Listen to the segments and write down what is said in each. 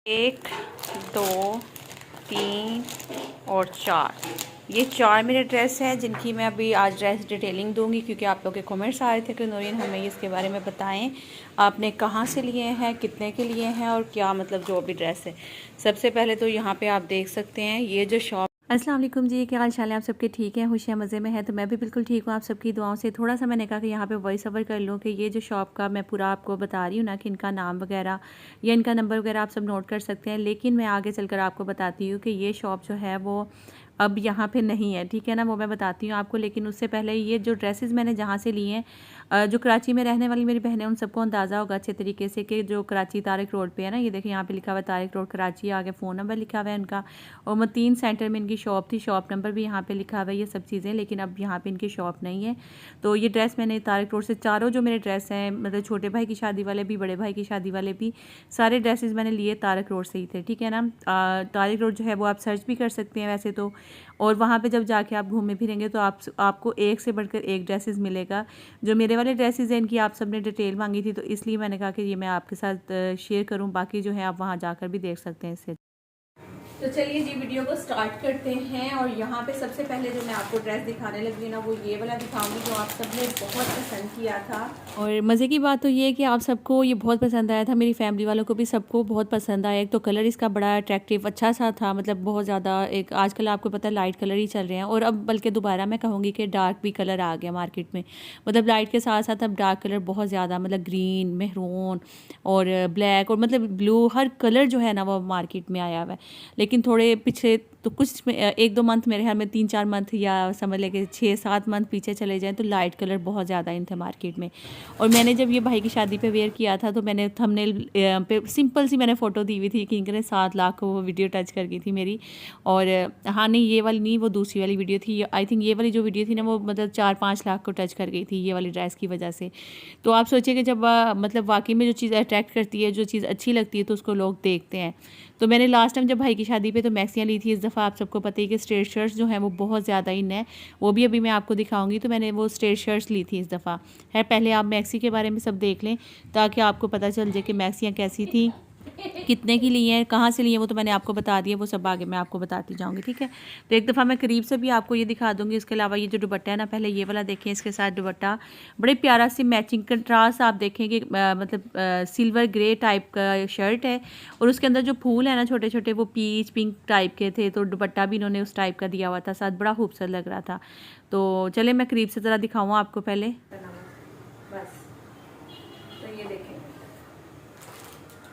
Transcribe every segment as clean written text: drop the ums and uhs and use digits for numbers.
1 2 3 और 4, ये 4 मेरे ड्रेस हैं जिनकी मैं अभी आज ड्रेस डिटेलिंग दूंगी, क्योंकि आप लोग के कमेंट्स आ रहे थे कि नूरीन हमें इसके बारे में बताएं, आपने कहाँ से लिए हैं, कितने के लिए हैं और क्या मतलब जो भी ड्रेस है। सबसे पहले तो यहाँ पे आप देख सकते हैं ये जो शॉप। अस्सलाम वालेकुम जी, क्या हाल चाल है आप सबके? ठीक है, खुशियाँ मज़े में है। तो मैं भी बिल्कुल ठीक हूँ आप सबकी दुआओं से। थोड़ा सा मैंने कहा कि यहाँ पे वॉइस ओवर कर लूँ कि ये जो शॉप का मैं पूरा आपको बता रही हूँ ना, कि इनका नाम वगैरह या इनका नंबर वगैरह आप सब नोट कर सकते हैं, लेकिन मैं आगे चलकर आपको बताती हूँ कि ये शॉप जो है वो अब यहाँ पे नहीं है, ठीक है ना, वो मैं बताती हूँ आपको। लेकिन उससे पहले ये जो ड्रेसेस मैंने जहाँ से लिए हैं, जो कराची में रहने वाली मेरी बहनें, उन सबको अंदाज़ा होगा अच्छे तरीके से कि जो कराची तारिक रोड पे है ना, ये देखिए यहाँ पे लिखा हुआ है तारिक रोड कराची, आगे फ़ोन नंबर लिखा हुआ है इनका, और मतीन सेंटर में इनकी शॉप थी, शॉप नंबर भी यहाँ पे लिखा हुआ है, ये सब चीज़ें। लेकिन अब यहाँ पे इनकी शॉप नहीं है। तो ये ड्रेस मैंने तारिक रोड से, चारों जो मेरे ड्रेस हैं, मतलब छोटे भाई की शादी वाले भी, बड़े भाई की शादी वाले भी, सारे ड्रेसेस मैंने लिए तारिक रोड से ही थे, ठीक है ना। तारिक रोड जो है वो आप सर्च भी कर सकते हैं वैसे तो, और वहाँ पे जब जाके आप घूमे फिरेंगे तो आपको एक से बढ़कर एक ड्रेसेस मिलेगा। जो मेरे वाले ड्रेसेस हैं इनकी आप सबने डिटेल मांगी थी, तो इसलिए मैंने कहा कि ये मैं आपके साथ शेयर करूँ। बाकी जो है आप वहाँ जाकर भी देख सकते हैं इससे। तो चलिए जी वीडियो को स्टार्ट करते हैं। और यहाँ पे सबसे पहले जो मैं आपको ड्रेस दिखाने लगी ना, वो ये वाला दिखाऊंगी जो आप सबने बहुत पसंद किया था। और मज़े की बात तो ये है कि आप सबको ये बहुत पसंद आया था, मेरी फैमिली वालों को भी सबको बहुत पसंद आया। एक तो कलर इसका बड़ा अट्रैक्टिव अच्छा सा था, मतलब बहुत ज़्यादा, एक आजकल आपको पता है लाइट कलर ही चल रहे हैं, और अब बल्कि दोबारा मैं कहूँगी कि डार्क भी कलर आ गया मार्केट में। मतलब लाइट के साथ साथ अब डार्क कलर बहुत ज़्यादा, मतलब ग्रीन, मेहरून और ब्लैक और मतलब ब्लू, हर कलर जो है ना वो मार्केट में आया हुआ है। लेकिन थोड़े पीछे तो कुछ 1-2 मंथ, मेरे ख्याल में 3-4 मंथ या समझ लेके 6-7 मंथ पीछे चले जाएं, तो लाइट कलर बहुत ज़्यादा इन थे मार्केट में। और मैंने जब ये भाई की शादी पे वेयर किया था, तो मैंने थंबनेल पे सिंपल सी मैंने फ़ोटो दी हुई थी कि इनके 7 लाख को वो वीडियो टच कर गई थी मेरी। और हाँ नहीं, ये वाली नहीं, वो दूसरी वाली वीडियो थी। आई थिंक ये वाली जो वीडियो थी ना, वो मतलब 4-5 लाख को टच कर गई थी ये वाली ड्रेस की वजह से। तो आप सोचिए कि जब मतलब वाकई में जो चीज़ अट्रैक्ट करती है, जो चीज़ अच्छी लगती है, तो उसको लोग देखते हैं। तो मैंने लास्ट टाइम जब भाई की शादी पे तो मैक्सियाँ ली थी। इस दफ़ा आप सबको पता है कि स्ट्रेट शर्ट्स जो हैं वो बहुत ज़्यादा इन है, वो भी अभी मैं आपको दिखाऊंगी। तो मैंने वो स्ट्रेट शर्ट्स ली थी इस दफ़ा। है, पहले आप मैक्सी के बारे में सब देख लें ताकि आपको पता चल जाए कि मैक्सियाँ कैसी थी, कितने की ली हैं, कहाँ से ली हैं, वो तो मैंने आपको बता दिया, वो सब आगे मैं आपको बताती जाऊँगी, ठीक है। तो एक दफ़ा मैं करीब से भी आपको ये दिखा दूँगी। इसके अलावा ये जो दुपट्टा है ना, पहले ये वाला देखें, इसके साथ दुपट्टा बड़े प्यारा सी मैचिंग कंट्रास्ट आप देखेंगे, मतलब सिल्वर ग्रे टाइप का शर्ट है, और उसके अंदर जो फूल है ना छोटे छोटे, वो पीच पिंक टाइप के थे, तो दुपट्टा भी इन्होंने उस टाइप का दिया हुआ था साथ, बड़ा खूबसूरत लग रहा था। तो चले मैं करीब से ज़रा दिखाऊँ आपको पहले, बस। तो ये देखें,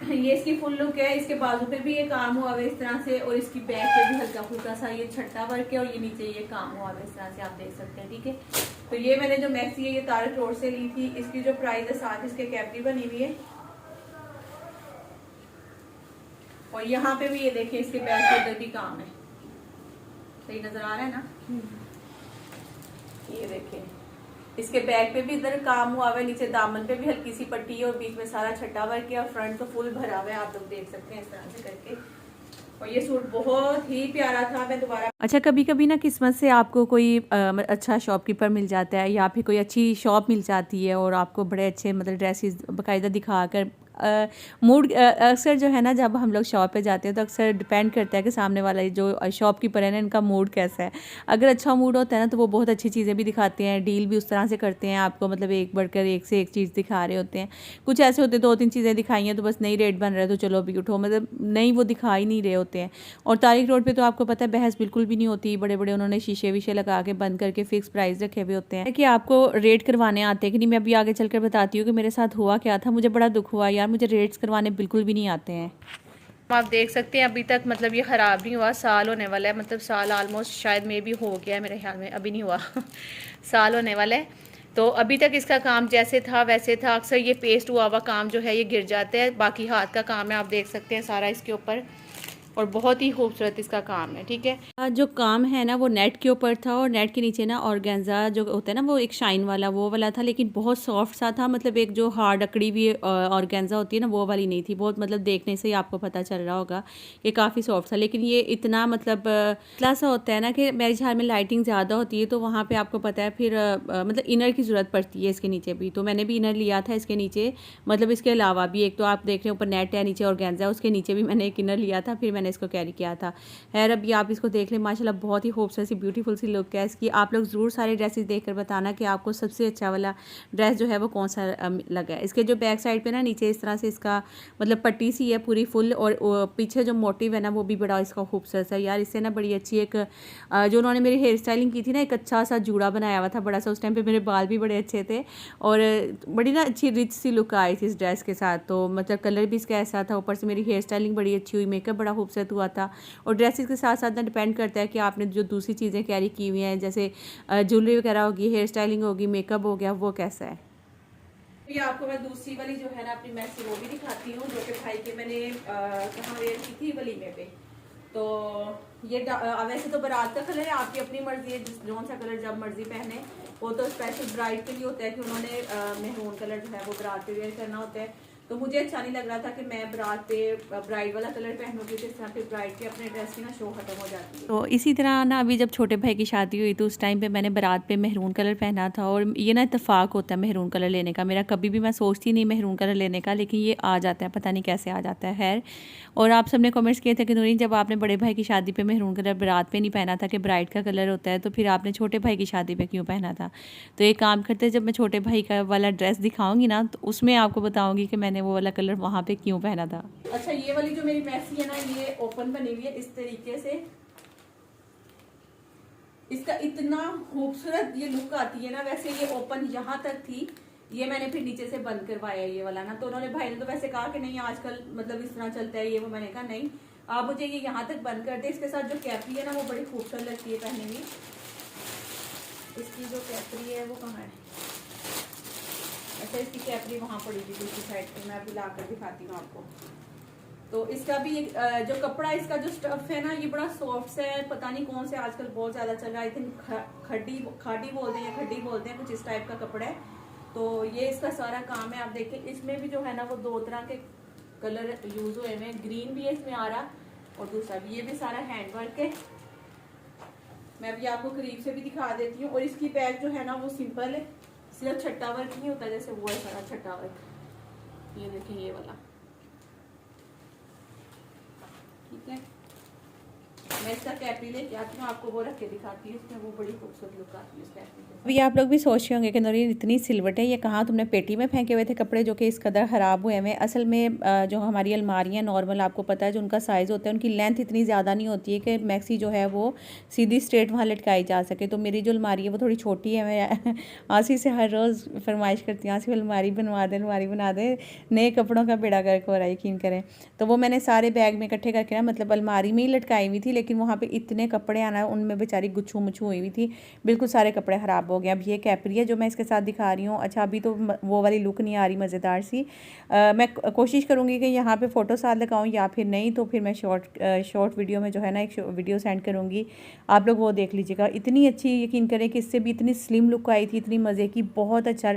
ये इसकी फुल लुक है। इसके बाजू पे भी ये काम हुआ है इस तरह से, और इसकी बैक पे भी हल्का फुल्का सा ये छट्टा वर्क है, और ये नीचे ये काम हुआ है इस तरह से, आप देख सकते हैं, ठीक है। तो ये मैंने जो मैक्सी है ये तारिक रोड से ली थी। इसकी जो प्राइस है, साथ इसके कैप भी बनी हुई है, और यहाँ पे भी ये देखें इसके बैक पे उधर भी काम है। सही नजर आ रहा है ना, ये देखें इसके बैक पे भी इधर काम हुआ है, नीचे दामन पे भी हल्की सी पट्टी है, और बीच में सारा छट्टा वर्क है, और फ्रंट तो फुल भरा हुआ है, आप लोग देख सकते हैं इस तरह से करके। और ये सूट बहुत ही प्यारा था। मैं दोबारा, अच्छा, कभी कभी ना किस्मत से आपको कोई अच्छा शॉपकीपर मिल जाता है, या फिर कोई अच्छी शॉप मिल जाती है, और आपको बड़े अच्छे मतलब ड्रेसेस बाकायदा दिखाकर मूड, अक्सर जो है ना, जब हम लोग शॉप पे जाते हैं तो अक्सर डिपेंड करता है कि सामने वाला जो शॉपकीपर है ना, इनका मूड कैसा है। अगर अच्छा मूड होता है ना, तो वो बहुत अच्छी चीज़ें भी दिखाते हैं, डील भी उस तरह से करते हैं आपको, मतलब एक बढ़कर एक से एक चीज़ दिखा रहे होते हैं। कुछ ऐसे होते हैं 2-3 चीज़ें दिखाई हैं तो बस नई रेट बन रहा है तो चलो अभी उठो, मतलब नहीं, वो दिखा ही नहीं रहे होते हैं। और तारिक रोड पे तो आपको पता है बहस बिल्कुल भी नहीं होती, बड़े बड़े उन्होंने शीशे वीशे लगा के बंद करके फिक्स प्राइस रखे हुए होते हैं कि आपको रेट करवाने आते हैं कि नहीं। मैं अभी आगे चलकर बताती हूँ कि मेरे साथ हुआ क्या था। मुझे बड़ा दुख हुआ यार, मुझे रेट्स करवाने बिल्कुल भी नहीं आते हैं। आप देख सकते हैं अभी तक मतलब ये ख़राब नहीं हुआ, साल होने वाला है, मतलब साल ऑलमोस्ट शायद में भी हो गया है मेरे ख्याल में, अभी नहीं हुआ साल होने वाला है। तो अभी तक इसका काम जैसे था वैसे था। अक्सर ये पेस्ट हुआ हुआ काम जो है ये गिर जाता है, बाकी हाथ का काम है, आप देख सकते हैं सारा इसके ऊपर। और बहुत ही खूबसूरत इसका काम है। ठीक है, जो काम है ना वो नेट के ऊपर था और नेट के नीचे ना ऑर्गेन्जा जो होता है ना वो एक शाइन वाला वो वाला था, लेकिन बहुत सॉफ्ट सा था। मतलब एक जो हार्ड अकड़ी हुई ऑर्गेन्जा होती है ना वो वाली नहीं थी। बहुत मतलब देखने से ही आपको पता चल रहा होगा कि काफ़ी सॉफ्ट था। लेकिन ये इतना मतलब पतला सा होता है ना कि मैरिज हॉल में लाइटिंग ज़्यादा होती है तो वहाँ पर आपको पता है फिर मतलब इनर की ज़रूरत पड़ती है इसके नीचे भी। तो मैंने भी इनर लिया था इसके नीचे, मतलब इसके अलावा भी। एक तो आप देख रहे हैं ऊपर नेट है, नीचे ऑर्गेन्जा, उसके नीचे भी मैंने एक इनर लिया था, फिर मैंने इसको कैरी किया था। खैर अभी आप इसको देख लें, माशाल्लाह बहुत ही खूबसूरत सी ब्यूटीफुल सी लुक है इसकी। आप लोग ज़रूर सारे ड्रेसेस देखकर बताना कि आपको सबसे अच्छा वाला ड्रेस जो है वो कौन सा लगा है। इसके जो बैक साइड पे ना नीचे इस तरह से इसका मतलब पट्टी सी है पूरी फुल, और पीछे जो मोटिव है ना वो भी बड़ा इसका खूबसूरत है यार। इससे ना बड़ी अच्छी एक जो उन्होंने मेरी हेयर स्टाइलिंग की थी ना, एक अच्छा सा जूड़ा बनाया हुआ था बड़ा सा। उस टाइम पे मेरे बाल भी बड़े अच्छे थे और बड़ी ना अच्छी रिच सी लुक आई थी इस ड्रेस के साथ। तो मतलब कलर भी इसका ऐसा था, ऊपर से मेरी हेयर स्टाइलिंग बड़ी अच्छी हुई, मेकअप बड़ा खूबसूरत हुआ था। और ड्रेसेस के साथ साथ ना डिपेंड करता है कि आपने जो दूसरी चीज़ें कैरी की हुई हैं, जैसे ज्वेलरी वगैरह होगी, हेयर स्टाइलिंग होगी, मेकअप हो गया, वो कैसा है। ये आपको मैं दूसरी वाली जो है ना अपनी मैक्सी वो भी दिखाती हूँ, जो कि भाई के मैंने कहाँ वेयर की थी, वलीमे पे। तो ये वैसे तो बारात का कलर है, आपकी अपनी मर्जी है जौन सा कलर जब मर्जी पहने। वो तो स्पेशल ब्राइड के लिए होता है कि उन्होंने मेहरून कलर जो है वो बारात पे वेयर करना होता है। तो मुझे अच्छा नहीं लग रहा था कि मैं बारात पे ब्राइड वाला कलर पहनूंगी, तो इस तरह पे ब्राइड के अपने ड्रेस की ना शो खत्म हो जाती है। तो इसी तरह ना अभी जब छोटे भाई की शादी हुई तो उस टाइम पे मैंने बारात पे मेहरून कलर पहना था, और ये ना इत्तेफाक होता है मेहरून कलर लेने का। मेरा कभी भी मैं सोचती नहीं मेहरून कलर लेने का, लेकिन ये आ जाता है, पता नहीं कैसे आ जाता है। खैर, और आप सबने कमेंट्स किए थे कि नूरीन जब आपने बड़े भाई की शादी पे मेहरून कलर बारात पे नहीं पहना था कि ब्राइड का कलर होता है, तो फिर आपने छोटे भाई की शादी पे क्यों पहना था। तो एक काम करते, जब मैं छोटे भाई का वाला ड्रेस दिखाऊंगी ना तो उसमें आपको बताऊंगी कि मैंने वो वाला कलर वहाँ पे क्यों पहना था। अच्छा, ये वाली जो मेरी मैक्सी है ना ये ओपन बनी हुई है इस तरीके से। इसका इतना खूबसूरत ये लुक आती है ना। वैसे ये ओपन यहाँ तक थी, ये मैंने फिर नीचे से बंद करवाया ये वाला ना। तो उन्होंने भाई ने तो वैसे कहा कि नहीं आजकल मतलब इस तरह चलता है ये वो। मैंने कहा नहीं, आप मुझे ये यहाँ तक बंद कर दे। इसके साथ जो कैपरी है ना वो बड़ी खूबसूरत लगती है पहनने में। इसकी जो कैपरी है वो कहाँ है? अच्छा, इसकी कैपरी वहाँ पड़ी थी दूसरी साइड पे, मैं अभी ला कर दिखाती हूँ आपको। तो इसका भी जो कपड़ा इसका जो स्टफ है ना ये बड़ा सॉफ्ट है। पता नहीं कौन से आजकल बहुत ज्यादा चल रहा है, आई थिंक खाड़ी बोलते हैं या खड्डी बोलते हैं, कुछ इस टाइप का कपड़ा है। तो ये इसका सारा काम है। आप देखें इसमें भी जो है ना वो दो तरह के कलर यूज हुए हैं, ग्रीन भी है इसमें आ रहा और दूसरा भी। ये भी सारा हैंड वर्क है, मैं अभी आपको करीब से भी दिखा देती हूँ। और इसकी बैग जो है ना वो सिंपल है, सिर्फ छट्टा वर्क नहीं होता जैसे वो है सारा छट्टा वर्क। ये देखें ये वाला, ठीक है। मैं इसका कैपरी लेके आती हूँ, आपको वो रख के दिखाती हूँ, इसमें वो बड़ी खूबसूरत लुक आती है इस कैपरी में। अभी आप लोग भी सोच रहे होंगे कि नूरीन इतनी सिलवट है, ये कहाँ तुमने पेटी में फेंके हुए थे कपड़े जो कि इस कदर ख़राब हुए हैं। असल में जो हमारी अलमारियाँ नॉर्मल आपको पता है जो उनका साइज़ होता है उनकी लेंथ इतनी ज़्यादा नहीं होती है कि मैक्सी जो है वो सीधी स्ट्रेट वहाँ लटकाई जा सके। तो मेरी जो अलमारी है वो थोड़ी छोटी है। मैं आसी से हर रोज़ फरमाइश करती हूँ, आसी अलमारी बनवा दे, अलमारी बना दे। नए कपड़ों का बेड़ा गर्क हो रहा है, यकीन करें। तो वो मैंने सारे बैग में इकट्ठे करके ना मतलब अलमारी में ही लटकाई हुई थी, लेकिन वहाँ पे इतने कपड़े आना उनमें बेचारी गुच्छू मुच्छू हुई थी, बिल्कुल सारे कपड़े ख़राब हो गए। अब ये कैपरी है जो मैं इसके साथ दिखा रही हूँ। अच्छा, अभी तो वो वाली लुक नहीं आ रही मज़ेदार सी। मैं कोशिश करूँगी कि यहाँ पे फ़ोटो साथ लगाऊँ, या फिर नहीं तो फिर मैं शॉर्ट वीडियो में जो है ना एक वीडियो सेंड करूँगी, आप लोग वो देख लीजिएगा। इतनी अच्छी, यकीन करें कि इससे भी इतनी स्लिम लुक आई थी, इतनी मज़े की, बहुत अच्छा।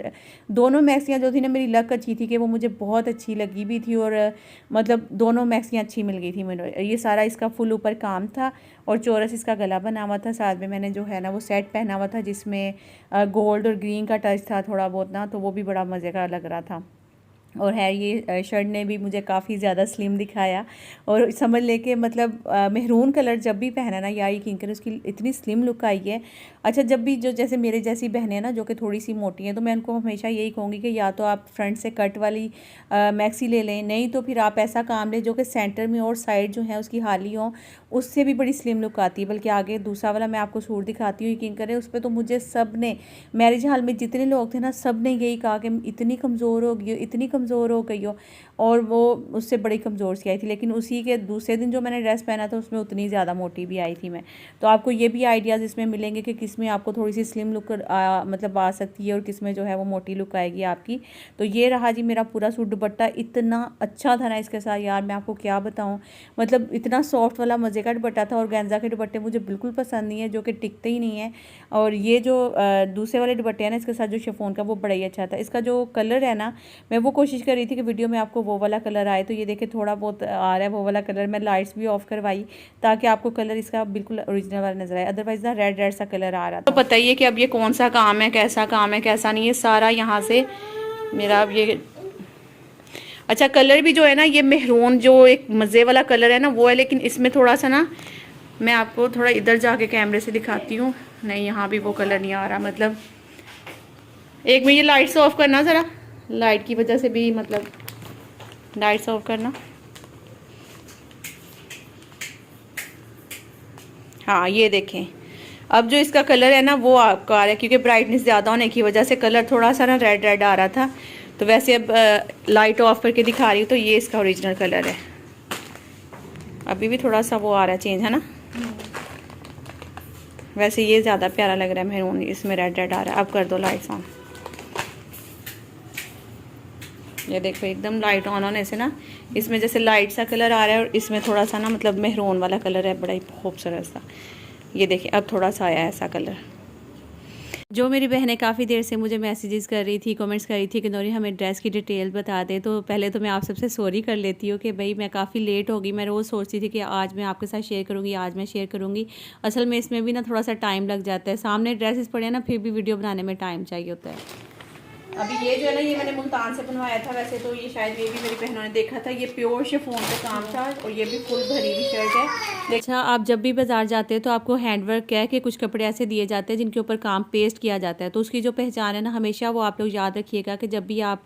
दोनों मैक्सियाँ जो थी ना मेरी लक अच्छी थी कि वो मुझे बहुत अच्छी लगी भी थी, और मतलब दोनों मैक्सियाँ अच्छी मिल गई थी मुझे। ये सारा इसका फुल ऊपर काम था और चोरस इसका गला बना हुआ था। साथ में मैंने जो है ना वो सेट पहना हुआ था जिसमें गोल्ड और ग्रीन का टच था थोड़ा बहुत ना, तो वो भी बड़ा मज़े का लग रहा था। और है ये शर्ट ने भी मुझे काफ़ी ज़्यादा स्लिम दिखाया, और समझ ले के मतलब मेहरून कलर जब भी पहना ना यार यकीन करें उसकी इतनी स्लिम लुक आई है। अच्छा, जब भी जो जैसे मेरे जैसी बहनें ना जो कि थोड़ी सी मोटी हैं, तो मैं उनको हमेशा यही कहूँगी कि या तो आप फ्रंट से कट वाली मैक्सी ले लें, नहीं तो फिर आप ऐसा काम लें जो कि सेंटर में और साइड जो है उसकी हाली हो, उससे भी बड़ी स्लिम लुक आती है। बल्कि आगे दूसरा वाला मैं आपको सूट दिखाती हूँ, यकीन करें उस पर तो मुझे सब ने, मैरिज हॉल में जितने लोग थे ना सब ने यही कहा कि इतनी कमज़ोर हो गई, इतनी कमज़ोर कमज़ोर हो गई हो, और वो उससे बड़ी कमज़ोर सी आई थी। लेकिन उसी के दूसरे दिन जो मैंने ड्रेस पहना था उसमें उतनी ज़्यादा मोटी भी आई थी मैं। तो आपको ये भी आइडियाज़ इसमें मिलेंगे कि किस में आपको थोड़ी सी स्लिम लुक मतलब आ सकती है और किस में जो है वो मोटी लुक आएगी आपकी। तो ये रहा जी मेरा पूरा सूट। दुपट्टा इतना अच्छा था ना इसके साथ यार, मैं आपको क्या बताऊँ, मतलब इतना सॉफ्ट वाला मज़े का दुपट्टा था। और गेंजा के दुपट्टे मुझे बिल्कुल पसंद नहीं है, जो कि टिकते ही नहीं है। और ये जो दूसरे वाले दुपट्टे हैं ना इसके साथ जो शिफॉन का, वो बड़ा ही अच्छा था। इसका जो कलर है ना, मैं वो कोशिश कर रही थी कि वीडियो में आपको वो वाला कलर आए। तो ये देखिए थोड़ा बहुत आ रहा है वो वाला कलर। मैं लाइट्स भी ऑफ करवाई ताकि आपको कलर इसका बिल्कुल ओरिजिनल वाला नजर आए, अदरवाइज ना रेड रेड सा कलर आ रहा था। तो बताइए कि अब ये कौन सा काम है, कैसा काम है, कैसा नहीं है, सारा यहाँ से मेरा अब ये अच्छा कलर भी जो है ना, ये मेहरून जो एक मज़े वाला कलर है ना वो है। लेकिन इसमें थोड़ा सा ना, मैं आपको थोड़ा इधर जाके कैमरे से दिखाती हूँ। नहीं, यहाँ भी वो कलर नहीं आ रहा। मतलब एक मिनट, ये लाइट्स ऑफ करना ज़रा, लाइट की वजह से भी, मतलब लाइट्स ऑफ करना। हाँ ये देखें, अब जो इसका कलर है ना वो आपका आ रहा है, क्योंकि ब्राइटनेस ज़्यादा होने की वजह से कलर थोड़ा सा ना रेड रेड आ रहा था। तो वैसे अब लाइट ऑफ करके दिखा रही हूँ, तो ये इसका ओरिजिनल कलर है। अभी भी थोड़ा सा वो आ रहा है चेंज, है ना। वैसे ये ज़्यादा प्यारा लग रहा है मेहरून, इसमें रेड रेड आ रहा है। अब कर दो लाइट्स ऑन। ये देखो एकदम लाइट ऑन होने से ना इसमें जैसे लाइट सा कलर आ रहा है, और इसमें थोड़ा सा ना मतलब मेहरून वाला कलर है, बड़ा ही खूबसूरत सा। ये देखिए अब थोड़ा सा आया है ऐसा कलर। जो मेरी बहनें काफ़ी देर से मुझे मैसेजेस कर रही थी, कमेंट्स कर रही थी कि नूरी हमें ड्रेस की डिटेल बता दें। तो पहले तो मैं आप सबसे सॉरी कर लेती हूँ कि भाई मैं काफ़ी लेट हो गई। मैं रोज़ सोचती थी कि आज मैं आपके साथ शेयर करूँगी, आज मैं शेयर करूँगी। असल में इसमें भी ना थोड़ा सा टाइम लग जाता है, सामने ड्रेसेस पड़े ना फिर भी वीडियो बनाने में टाइम चाहिए होता है। अभी ये जो है ना, ये मैंने मुल्तान से बनवाया था। वैसे तो ये शायद ये भी मेरी बहनों ने देखा था, ये प्योर शिफॉन का काम था, और ये भी फुल भरी हुई शर्ट है। अच्छा, आप जब भी बाजार जाते हैं तो आपको हैंडवर्क कह के कुछ कपड़े ऐसे दिए जाते हैं जिनके ऊपर काम पेस्ट किया जाता है। तो उसकी जो पहचान है ना, हमेशा वो आप लोग याद रखिएगा कि जब भी आप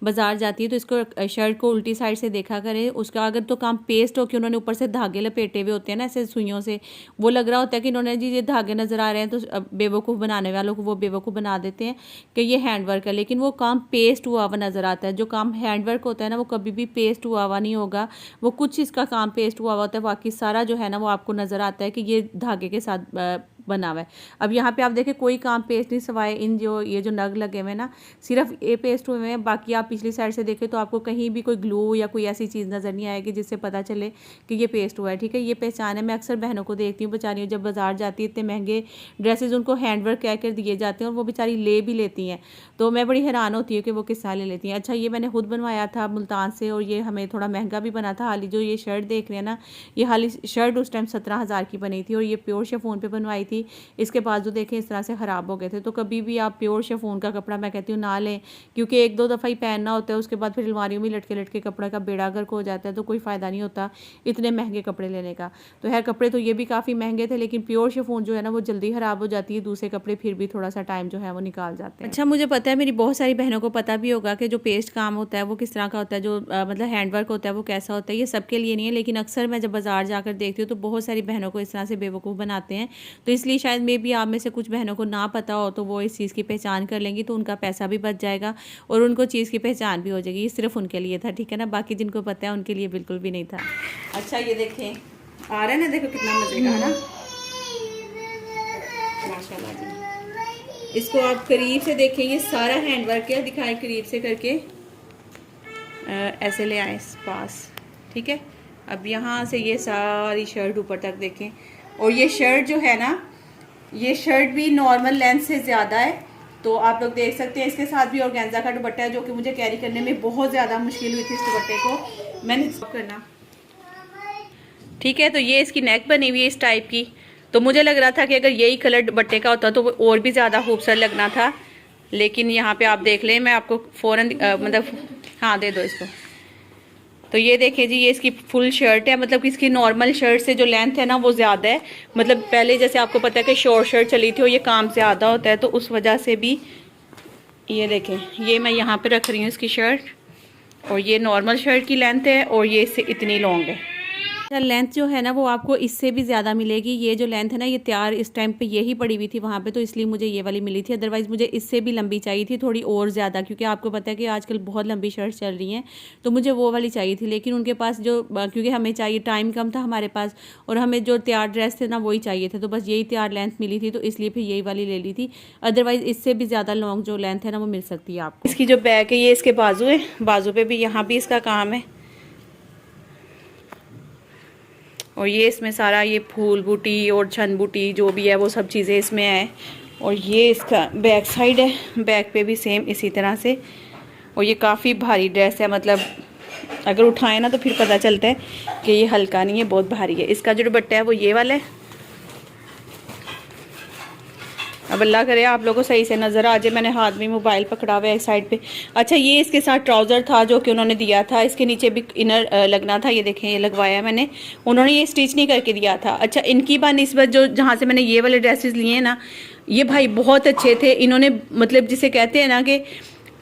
बाजार जाती है तो इसको शर्ट को उल्टी साइड से देखा करें। उसका अगर तो काम पेस्ट हो कि उन्होंने ऊपर से धागे लपेटे हुए होते हैं ना ऐसे सुइयों से, वो लग रहा होता है कि इन्होंने जी ये धागे नज़र आ रहे हैं, तो बेवकूफ़ बनाने वालों को वो बेवकूफ़ बना देते हैं कि ये हैंडवर्क है। लेकिन वो काम पेस्ट हुआ हुआ नज़र आता है। जो काम हैंडवर्क होता है ना वो कभी भी पेस्ट हुआ हुआ नहीं होगा, वो कुछ इसका काम पेस्ट हुआ हुआ होता है, बाकी सारा जो है ना वो आपको नज़र आता है कि ये धागे के साथ बना हुआ है। अब यहाँ पे आप देखें कोई काम पेस्ट नहीं, सवाए इन जो ये जो नग लगे हुए हैं ना, सिर्फ ये पेस्ट हुए हैं। बाकी आप पिछली साइड से देखें तो आपको कहीं भी कोई ग्लू या कोई ऐसी चीज़ नज़र नहीं आएगी जिससे पता चले कि ये पेस्ट हुआ है। ठीक है, ये पहचान है। मैं अक्सर बहनों को देखती हूँ बेचारियों, जब बाजार जाती है इतने महंगे ड्रेसेस उनको हैंडवर्क कह कर दिए जाते हैं और वो बेचारी ले भी लेती हैं। तो मैं बड़ी हैरान होती हूँ कि वो किस तरह ले लेती हैं। अच्छा, ये मैंने खुद बनवाया था मुल्तान से, और ये हमें थोड़ा महंगा भी बना था। हाली जो ये शर्ट देख रहे हैं ना, ये हाली शर्ट उस टाइम 17,000 की बनी थी, और ये प्योर शिफॉन पे बनवाई थी। इसके बाजू देखें इस तरह से ख़राब हो गए थे। तो कभी भी आप प्योर शिफॉन का कपड़ा मैं कहती हूँ ना लें, क्योंकि एक दो दफ़ा ही पहनना होता है, उसके बाद फिर अलमारियों में लटके लटके कपड़े का बेड़ा गर्क हो जाता है। तो कोई फ़ायदा नहीं होता इतने महंगे कपड़े लेने का। तो खैर कपड़े तो ये भी काफ़ी महंगे थे, लेकिन प्योर शिफॉन जो है ना वो जल्दी ख़राब हो जाती है, दूसरे कपड़े फिर भी थोड़ा सा टाइम जो है वो निकाल जाते हैं। अच्छा, मुझे पता है मेरी बहुत सारी बहनों को पता भी होगा कि जो पेस्ट काम होता है वो किस तरह का होता है, जो मतलब हैंडवर्क होता है वो कैसा होता है। ये सबके लिए नहीं है, लेकिन अक्सर मैं जब बाजार जाकर देखती हूँ तो बहुत सारी बहनों को इस तरह से बेवकूफ़ बनाते हैं। तो इसलिए शायद मे भी आप में से कुछ बहनों को ना पता हो तो वो इस चीज़ की पहचान कर लेंगी, तो उनका पैसा भी बच जाएगा और उनको चीज़ की पहचान भी हो जाएगी। ये सिर्फ उनके लिए था, ठीक है ना, बाकी जिनको पता है उनके लिए बिल्कुल भी नहीं था। अच्छा, ये देखें आ रहा है ना, देखो कितना मजे का है ना, माशाल्लाह जी। इसको आप करीब से देखें, ये सारा हैंडवर्क है, दिखाएं करीब से करके, ऐसे ले आए पास, ठीक है। अब यहाँ से ये सारी शर्ट ऊपर तक देखें, और ये शर्ट जो है ना, ये शर्ट भी नॉर्मल लेंथ से ज़्यादा है, तो आप लोग देख सकते हैं। इसके साथ भी ऑर्गेन्जा का दुपट्टा है, जो कि मुझे कैरी करने में बहुत ज़्यादा मुश्किल हुई थी। इस दुपट्टे को मैंने करना, ठीक है। तो ये इसकी नेक बनी हुई है इस टाइप की। तो मुझे लग रहा था कि अगर यही कलर दुपट्टे का होता तो वो और भी ज़्यादा खूबसूरत लगना था, लेकिन यहाँ पे आप देख लें, मैं आपको फ़ौरन मतलब हाँ दे दो इसको। तो ये देखें जी, ये इसकी फुल शर्ट है, मतलब कि इसकी नॉर्मल शर्ट से जो लेंथ है ना वो ज़्यादा है। मतलब पहले जैसे आपको पता है कि शॉर्ट शर्ट चली थी और ये काम ज़्यादा होता है, तो उस वजह से भी ये देखें, ये मैं यहाँ पे रख रही हूँ इसकी शर्ट, और ये नॉर्मल शर्ट की लेंथ है और ये इससे इतनी लॉन्ग है। लेंथ जो है ना वो आपको इससे भी ज़्यादा मिलेगी। ये जो लेंथ है ना ये तैयार इस टाइम पे यही पड़ी हुई थी वहाँ पे, तो इसलिए मुझे ये वाली मिली थी। अदरवाइज़ मुझे इससे भी लंबी चाहिए थी, थोड़ी और ज़्यादा, क्योंकि आपको पता है कि आजकल बहुत लंबी शर्ट चल रही हैं, तो मुझे वो वाली चाहिए थी। लेकिन उनके पास जो, क्योंकि हमें चाहिए, टाइम कम था हमारे पास और हमें जो तैयार ड्रेस थे ना वही चाहिए थे, तो बस यही तैयार लेंथ मिली थी, तो इसलिए फिर यही वाली ले ली थी। अदरवाइज़ इससे भी ज़्यादा लॉन्ग जो लेंथ है ना वो मिल सकती है आपको। इसकी जो बैक है ये इसके बाजू है, बाजू पे भी यहाँ भी इसका काम है, और ये इसमें सारा ये फूल बूटी और छन बूटी जो भी है वो सब चीज़ें इसमें है। और ये इसका बैक साइड है, बैक पे भी सेम इसी तरह से। और ये काफ़ी भारी ड्रेस है, मतलब अगर उठाएं ना तो फिर पता चलता है कि ये हल्का नहीं है, बहुत भारी है। इसका जो दुपट्टा है वो ये वाला है। अब अल्लाह करे आप लोगों को सही से नज़र आ जाए, मैंने हाथ में मोबाइल पकड़ा हुआ है एक साइड पे। अच्छा, ये इसके साथ ट्राउज़र था जो कि उन्होंने दिया था, इसके नीचे भी इनर लगना था, ये देखें ये लगवाया मैंने, उन्होंने ये स्टिच नहीं करके दिया था। अच्छा, इनकी बानिस्बत जो जहाँ से मैंने ये वाले ड्रेसेस लिए हैं ना, ये भाई बहुत अच्छे थे। इन्होंने मतलब जिसे कहते हैं ना कि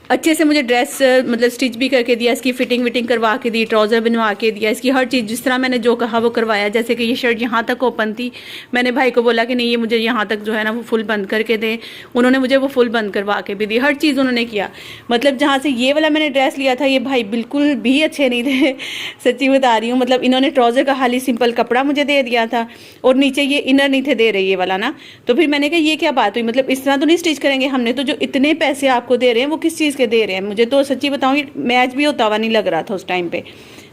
अच्छे से मुझे ड्रेस मतलब स्टिच भी करके दिया, इसकी फिटिंग विटिंग करवा के दी, ट्राउज़र बनवा के दिया, इसकी हर चीज़ जिस तरह मैंने जो कहा वो करवाया। जैसे कि ये शर्ट यहाँ तक ओपन थी, मैंने भाई को बोला कि नहीं ये मुझे यहाँ तक जो है ना वो फुल बंद करके दें, उन्होंने मुझे वो फुल बंद करवा के भी दी, हर चीज़ उन्होंने किया। मतलब जहाँ से ये वाला मैंने ड्रेस लिया था ये भाई बिल्कुल भी अच्छे नहीं थे, सच्ची बता रही हूँ। मतलब इन्होंने ट्राउज़र का खाली सिंपल कपड़ा मुझे दे दिया था और नीचे ये इनर नहीं थे दे रहे ये वाला ना। तो फिर मैंने कहा ये क्या बात हुई, मतलब इस तरह तो नहीं स्टिच करेंगे हमने, तो जो इतने पैसे आपको दे रहे हैं वो किस चीज़ के दे रहे हैं। मुझे तो सच्ची बताऊँ मैच भी होता हुआ नहीं लग रहा था उस टाइम पे।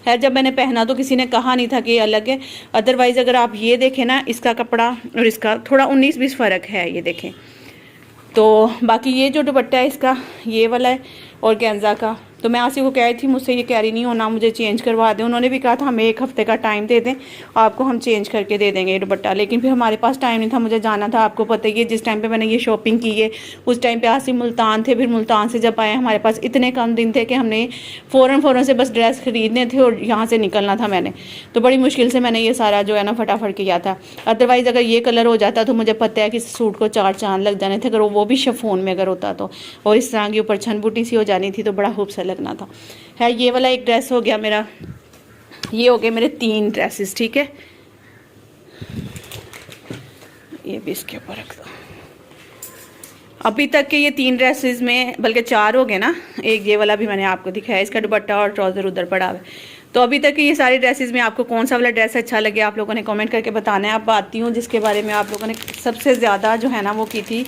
है जब मैंने पहना तो किसी ने कहा नहीं था कि ये अलग है। अदरवाइज़ अगर आप ये देखें ना, इसका कपड़ा और इसका थोड़ा 19-20 फ़र्क है, ये देखें। तो बाकी ये जो दुपट्टा है इसका ये वाला है और गेंजा का, तो मैं आसिफ को कह रही थी मुझसे ये कैरी नहीं होना, मुझे चेंज करवा दें। उन्होंने भी कहा था हमें 1 हफ्ते का टाइम दे दें, आपको हम चेंज करके दे देंगे ये दुपट्टा। लेकिन फिर हमारे पास टाइम नहीं था, मुझे जाना था। आपको पता ही है जिस टाइम पे मैंने ये शॉपिंग की है उस टाइम पे आसिफ मुल्तान थे, फिर मुल्तान से जब आए हमारे पास इतने कम दिन थे कि हमने फ़ौरन से बस ड्रेस खरीदने थे और यहाँ से निकलना था मैंने। तो बड़ी मुश्किल से मैंने ये सारा जो है ना फटाफट किया था। अदरवाइज़ अगर ये कलर हो जाता तो मुझे पता है कि सूट को 4 चांद लग जाने थे, अगर वो भी शिफॉन में अगर होता तो, और इस तरह के ऊपर छन बूटी सी हो जानी थी तो बड़ा खूबसूरत लगना था। है ये वाला एक ड्रेस हो गया मेरा, ये हो गए मेरे 3 ड्रेसेस, ठीक है। ये भी इसके ऊपर रख दो। अभी तक के ये 3 ड्रेसेस में, बल्कि 4 हो गए ना, एक ये वाला भी मैंने आपको दिखाया, इसका दुपट्टा और ट्राउज़र उधर पड़ा है। तो अभी तक के ये सारे ड्रेसेस में आपको कौन सा वाला ड्रेस अच्छा लगे आप लोगों ने कमेंट करके बताना है। अब आती हूँ जिसके बारे में आप लोगों ने सबसे ज़्यादा जो है ना वो की थी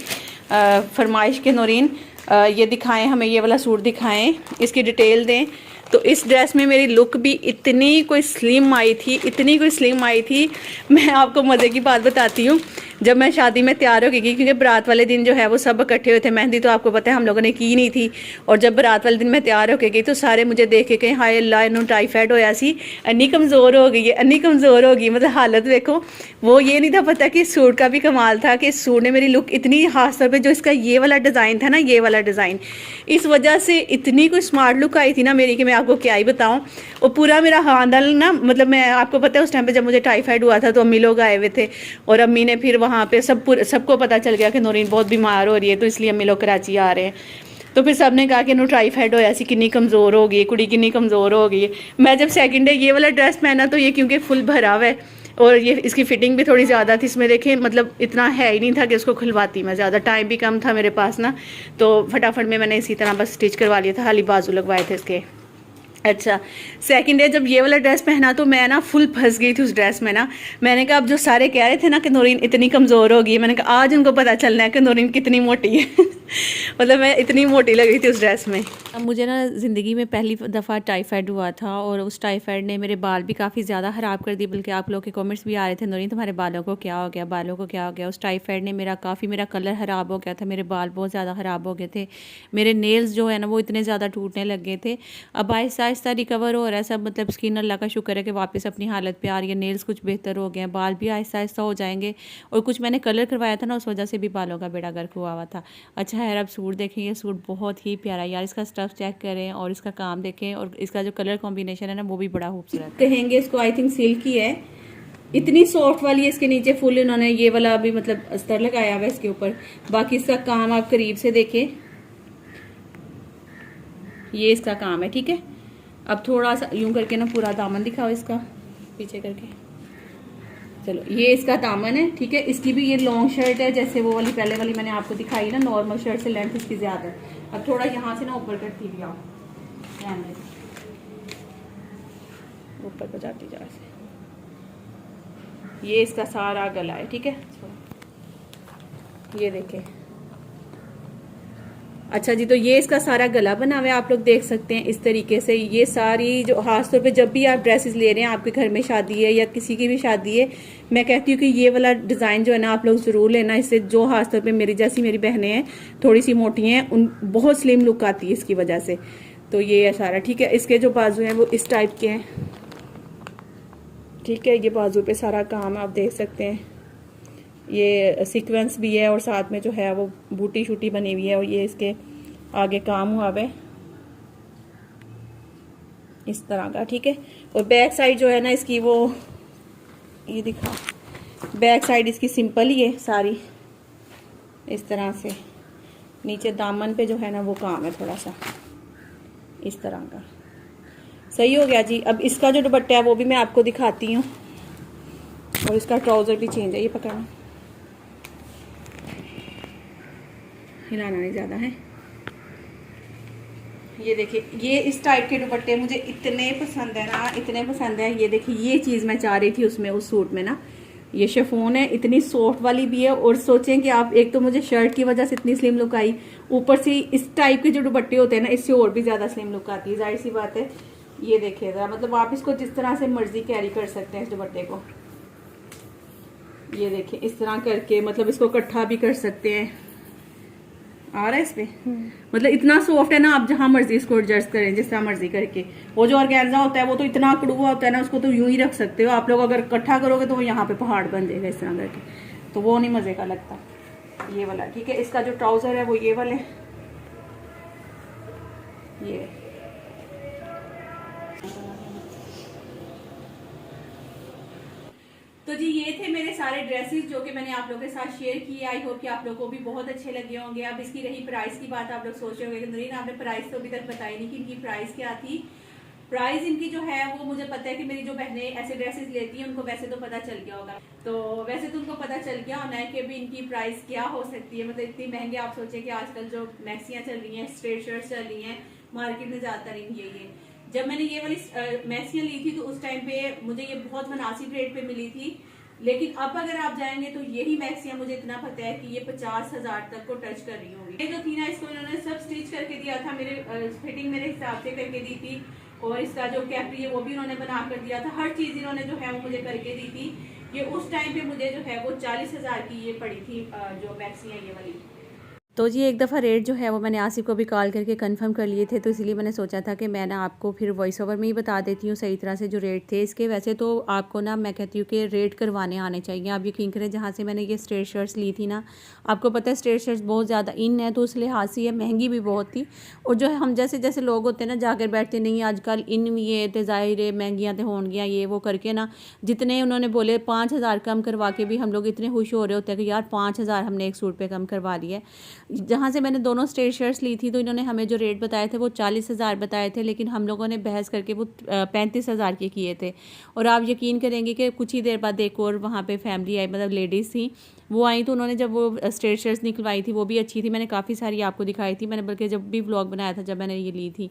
फरमाइश के, नौरीन ये दिखाएं हमें, ये वाला सूट दिखाएं, इसकी डिटेल दें। तो इस ड्रेस में मेरी लुक भी इतनी कोई स्लिम आई थी, इतनी कोई स्लिम आई थी। मैं आपको मज़े की बात बताती हूँ, जब मैं शादी में तैयार हो गई, क्योंकि बारात वाले दिन जो है वो सब इकट्ठे हुए थे, मेहंदी तो आपको पता है हम लोगों ने की नहीं थी। और जब बारात वाले दिन मैं तैयार होके गई तो सारे मुझे देख के कहें हाय अल्लाह इन्होंने टाइफाइड होया सी, अन्नी कमज़ोर हो गई है, अन्नी कमज़ोर हो गई। मतलब हालत देखो, वो ये नहीं था पता कि सूट का भी कमाल था कि सूट ने मेरी लुक इतनी, खास तौर पर जो इसका ये वाला डिज़ाइन था ना, ये वाला डिज़ाइन, इस वजह से इतनी कोई स्मार्ट लुक आई थी ना मेरी कि मैं आपको क्या ही बताऊं। और पूरा मेरा खानदान ना, मतलब मैं आपको पता है उस टाइम पे जब मुझे टाइफाइड हुआ था तो अम्मी लोग आए हुए थे और अम्मी ने फिर वहाँ पे सबको पता चल गया कि नौरीन बहुत बीमार हो रही है, तो इसलिए अम्मी लोग कराची आ रहे हैं। तो फिर सब ने कहा कि टाइफाइड होया सी, कितनी कमज़ोर हो गई कुड़ी, कितनी कमज़ोर हो गई। मैं जब सेकंड डे ये वाला ड्रेस पहना तो ये क्योंकि फुल भरा हुआ है और ये इसकी फिटिंग भी थोड़ी ज़्यादा थी, इसमें देखें मतलब इतना है ही नहीं था कि उसको खुलवाती मैं, ज़्यादा टाइम भी कम था मेरे पास ना, तो फटाफट में मैंने इसी तरह बस स्टिच करवा लिया था, खाली बाजू लगवाए थे इसके। अच्छा, सेकंड डे जब ये वाला ड्रेस पहना तो मैं ना फुल फंस गई थी उस ड्रेस में ना। मैंने कहा अब जो सारे कह रहे थे ना कि नौरीन इतनी कमज़ोर होगी, मैंने कहा आज उनको पता चलना है कि नौरीन कितनी मोटी है। मतलब मैं इतनी मोटी लग रही थी उस ड्रेस में। अब मुझे ना ज़िंदगी में पहली दफ़ा टाइफाइड हुआ था और उस टाइफाइड ने मेरे बाल भी काफ़ी ज़्यादा ख़राब कर दिए, बल्कि आप लोग के कमेंट्स भी आ रहे थे नौरीन तुम्हारे बालों को क्या हो गया, बालों को क्या हो गया। उस टाइफाइड ने मेरा कलर ख़राब हो गया था, मेरे बाल बहुत ज़्यादा ख़राब हो गए थे, मेरे नेल्स जो है ना वो इतने ज़्यादा टूटने लग गए थे। अब आहिस्ता आहिस्ता रिकवर हो रहा है सब, मतलब स्किन अल्लाह का शुक्र है कि वापस अपनी हालत पे आ रही है, नेल्स कुछ बेहतर हो गए हैं, बाल भी आहिस्ता आहिस्ता हो जाएंगे। और कुछ मैंने कलर करवाया था ना उस वजह से भी बालों का बेड़ा गर्क हुआ था। अच्छा है, अब सूट देखें, ये सूट बहुत ही प्यारा यार, इसका स्टफ चेक करें और इसका काम देखें और इसका जो कलर कॉम्बिनेशन है ना वो भी बड़ा खूबसूरत कहेंगे इसको। आई थिंक सिल्क की है, इतनी सॉफ्ट वाली है। इसके नीचे फुल इन्होंने ये वाला भी मतलब अस्तर लगाया हुआ है इसके ऊपर। बाकी इसका काम आप करीब से देखें, ये इसका काम है, ठीक है। अब थोड़ा सा यूं करके ना पूरा दामन दिखाओ इसका, पीछे करके। चलो ये इसका दामन है, ठीक है। इसकी भी ये लॉन्ग शर्ट है, जैसे वो वाली पहले वाली मैंने आपको दिखाई ना, नॉर्मल शर्ट से लेंथ इसकी ज़्यादा है। अब थोड़ा यहाँ से ना ऊपर करती भी आओ, ऊपर को जाती जा से। ये इसका सारा गला है, ठीक है। ये देखें, अच्छा जी, तो ये इसका सारा गला बना हुआ है, आप लोग देख सकते हैं इस तरीके से। ये सारी जो खासतौर पे जब भी आप ड्रेसेस ले रहे हैं, आपके घर में शादी है या किसी की भी शादी है, मैं कहती हूँ कि ये वाला डिज़ाइन जो है ना आप लोग ज़रूर लेना। इससे जो खासतौर पे मेरी जैसी मेरी बहनें हैं, थोड़ी सी मोटी हैं, उन बहुत स्लिम लुक आती है इसकी वजह से। तो ये है सारा, ठीक है। इसके जो बाजू हैं वो इस टाइप के हैं, ठीक है। ये बाजू पे सारा काम आप देख सकते हैं, ये सीक्वेंस भी है और साथ में जो है वो बूटी शूटी बनी हुई है, और ये इसके आगे काम हुआ है इस तरह का, ठीक है। और बैक साइड जो है ना इसकी, वो ये दिखा, बैक साइड इसकी सिंपल ही है सारी इस तरह से। नीचे दामन पे जो है ना वो काम है थोड़ा सा इस तरह का। सही हो गया जी। अब इसका जो दुपट्टा है वो भी मैं आपको दिखाती हूँ, और इसका ट्राउज़र भी चेंज है। ये पकड़ना, हिलाना नहीं ज़्यादा है। ये देखिए, ये इस टाइप के दुपट्टे मुझे इतने पसंद है ना, इतने पसंद है। ये देखिए, ये चीज़ मैं चाह रही थी उसमें, उस सूट में ना। ये शिफॉन है, इतनी सॉफ्ट वाली भी है, और सोचें कि आप, एक तो मुझे शर्ट की वजह से इतनी स्लिम लुक आई, ऊपर से इस टाइप के जो दुपट्टे होते हैं ना, इससे और भी ज़्यादा स्लिम लुक आती है, जाहिर सी बात है। ये देखिए ज़रा, मतलब आप इसको जिस तरह से मर्जी कैरी कर सकते हैं इस दुपट्टे को। ये देखिए इस तरह करके, मतलब इसको इकट्ठा भी कर सकते हैं। आ रहा है इस पे, मतलब इतना सॉफ्ट है ना, आप जहां मर्जी इसको एडजस्ट करें जिस तरह मर्जी करके। वो जो ऑर्गेन्जा होता है वो तो इतना कड़वा होता है ना, उसको तो यूं ही रख सकते हो आप लोग। अगर इकट्ठा करोगे तो वो यहाँ पे पहाड़ बन जाएगा इस तरह करके, तो वो नहीं मजे का लगता। ये वाला, ठीक है। इसका जो ट्राउजर है वो ये वाले, ये तो जी ये थे मेरे सारे ड्रेसेस जो कि मैंने आप लोगों के साथ शेयर किए। आई होप कि आप लोगों को भी बहुत अच्छे लगे होंगे। अब इसकी रही प्राइस की बात, आप लोग सोच रहे होंगे कि नूरीन आपने प्राइस तो अभी तक बताई नहीं कि इनकी प्राइस क्या थी। प्राइस इनकी जो है वो मुझे पता है कि मेरी जो बहनें ऐसे ड्रेसेस लेती हैं उनको वैसे तो पता चल गया होगा, तो वैसे तो उनको पता चल गया होना है कि अभी इनकी प्राइस क्या हो सकती है। मतलब इतनी महंगे, आप सोचें कि आजकल जो मैक्सियाँ चल रही हैं, स्ट्रेट शर्ट्स चल रही हैं मार्केट में ज़्यादातर इनकी ये। जब मैंने ये वाली मैक्सियाँ ली थी तो उस टाइम पे मुझे ये बहुत मुनासिब रेट पे मिली थी, लेकिन अब अगर आप जाएंगे तो यही मैक्सियाँ मुझे इतना पता है कि ये 50,000 तक को टच कर रही होंगी। ये जो थी ना, इसको इन्होंने सब स्टिच करके दिया था, मेरे फिटिंग मेरे हिसाब से करके दी थी, और इसका जो कैपरी है वो भी उन्होंने बना कर दिया था। हर चीज इन्होंने जो है वो मुझे करके दी थी। ये उस टाइम पे मुझे जो है वो 40,000 की ये पड़ी थी जो मैक्सियाँ ये वाली। तो जी एक दफ़ा रेट जो है वो मैंने आसिफ को भी कॉल करके कंफर्म कर लिए थे, तो इसलिए मैंने सोचा था कि मैं ना आपको फिर वॉइस ओवर में ही बता देती हूँ सही तरह से जो रेट थे इसके। वैसे तो आपको ना मैं कहती हूँ कि रेट करवाने आने चाहिए। आप यकीन करें, जहाँ से मैंने ये स्ट्रेट शर्ट्स ली थी ना, आपको पता है स्ट्रेट शर्ट्स बहुत ज़्यादा इन है, तो उस लिहाज से ये महंगी भी बहुत थी। और जो है हम जैसे जैसे लोग होते हैं ना, जाकर बैठते नहीं आजकल इन ये तो ज़ाहिर महंगियाँ तो होंगियाँ, ये वो करके ना, जितने उन्होंने बोले 5,000 कम करवा के भी हम लोग इतने खुश हो रहे होते हैं कि यार 5,000 हमने एक सूट पर कम करवा दिया है। जहाँ से मैंने दोनों स्ट्रेट शर्ट्स ली थी तो इन्होंने हमें जो रेट बताए थे वो 40,000 बताए थे, लेकिन हम लोगों ने बहस करके वो 35,000 के किए थे। और आप यकीन करेंगे कि कुछ ही देर बाद एक और वहाँ पे फैमिली आई, मतलब लेडीज़ थी, वो आई तो उन्होंने जब वो स्ट्रेट शर्ट्स निकलवाई थी वो भी अच्छी थी। मैंने काफ़ी सारी आपको दिखाई थी, मैंने बल्कि जब भी व्लॉग बनाया था जब मैंने ये ली थी,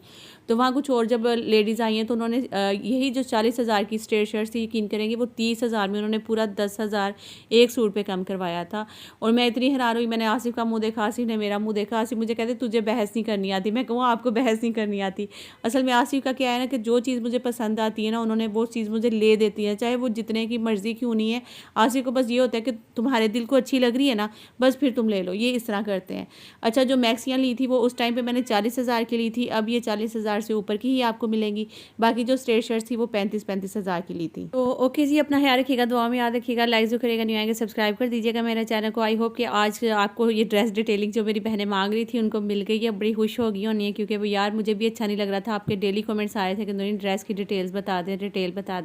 तो वहाँ कुछ और जब लेडीज़ आई हैं तो उन्होंने यही जो 40,000 की स्ट्रेट शर्ट्स थी, यकीन करेंगे वो 30,000 में उन्होंने पूरा 10,000 एक सूट पे कम करवाया था। और मैं इतनी हैरान हुई, मैंने आसिफ का मुँह देखा, आसिफ ने मेरा मुँह देखा। आसिफ मुझे कहते तुझे बहस नहीं करनी आती। मैं कहूँ आपको बहस नहीं करनी आती। असल में आसिफ का क्या है ना कि जो चीज़ मुझे पसंद आती है ना, उन्होंने वो चीज़ मुझे ले देती है, चाहे वो जितने की मर्ज़ी क्यों नहीं है। आसिफ को बस ये होता है कि तुम्हारे दिल को अच्छी लग रही है ना, बस फिर तुम ले लो, ये इस तरह करते हैं। अच्छा, जो मैक्सियाँ ली थी वो उस टाइम पे मैंने 40,000 की ली थी, अब ये 40,000 से ऊपर की ही आपको मिलेंगी। बाकी जो स्ट्रेट शर्ट्स थी वो 35,000 की ली थी। तो ओके जी, अपना ख्याल रखिएगा, दुआ में याद रखिएगा, लाइक जो करेगा नहीं आएगा सब्सक्राइब कर दीजिएगा मेरे चैनल को। आई होप कि आज आपको ये ड्रेस डिटेलिंग जो मेरी बहनें मांग रही थी उनको मिल गई है, बड़ी खुश हो गई होनी है, क्योंकि वो यार मुझे भी अच्छा नहीं लग रहा था, आपके डेली कमेंट्स आ रहे थे कि नूरीन ड्रेस की डिटेल्स बता दें, डिटेल बता दें।